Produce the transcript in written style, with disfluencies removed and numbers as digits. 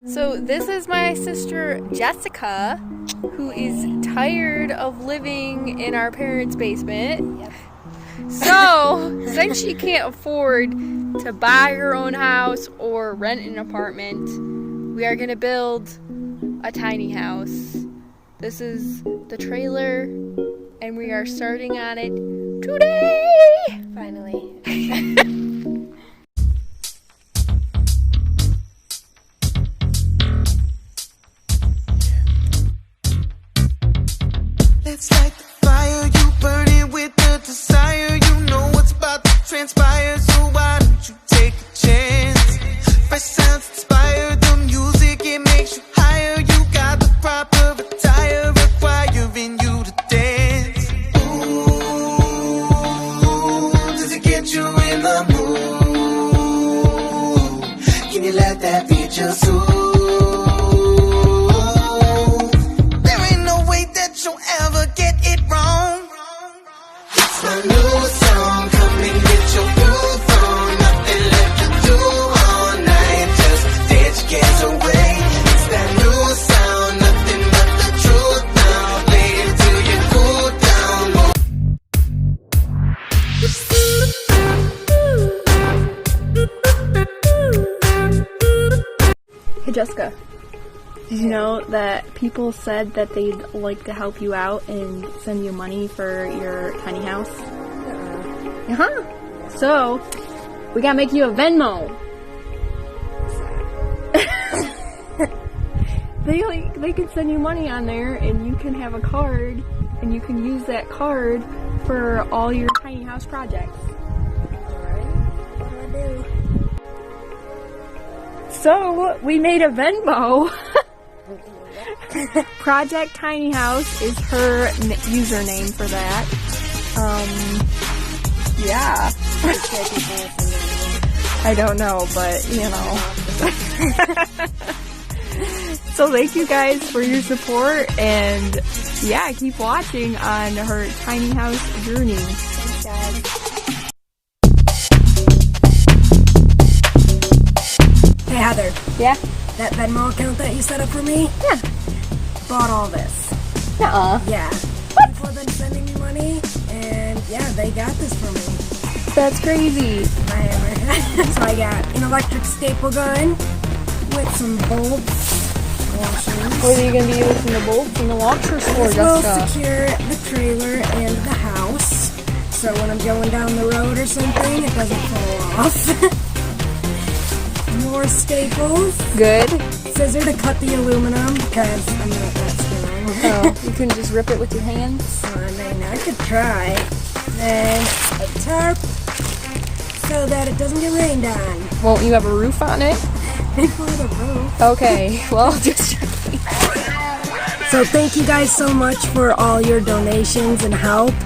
So this is my sister Jessica, who is tired of living in our parents' basement. Yep. So since she can't afford to buy her own house or rent an apartment, we are gonna build a tiny house. This is the trailer, and we are starting on it today. Finally. Let's light the fire, you burn it with the desire. You know what's about to transpire, so why don't you take a chance? Fresh sounds inspire the music, it makes you higher. You got the proper attire, requiring you to dance. Ooh, does it get you in the mood? Can you let that beat your soul? A new song, come and get your groove on. Nothing left to do all night, just dance your cares away. It's that new sound, nothing but the truth now. Play it till you cool down. Hey Jessica, did you know that people said that they'd like to help you out and send you money for your tiny house? Uh-huh. So, we gotta make you a Venmo. They can send you money on there, and you can have a card, and you can use that card for all your tiny house projects. Alright. What do I do? So, we made a Venmo. Project Tiny House is her username for that. Yeah. I don't know, but you know. So thank you guys for your support, and yeah, keep watching on her tiny house journey. Thanks, guys. Hey Heather, Yeah? that Venmo account that you set up for me? Yeah. Bought all this. Nuh-uh. Yeah. People have been sending me money, and yeah, they got this for me. That's crazy. My hammer. So I got an electric staple gun with some bolts, washers. What are you gonna be using the bolts and the washers for, This will Jessica? secure the trailer and the house, so when I'm going down the road or something, it doesn't fall off. More staples. Good. Scissor to cut the aluminum, because I'm not that strong. Oh, you can just rip it with your hands? I mean, I could try. Then a tarp, so that it doesn't get rained on. Won't you have a roof on it? For the roof. Okay, well, just checking. So thank you guys so much for all your donations and help.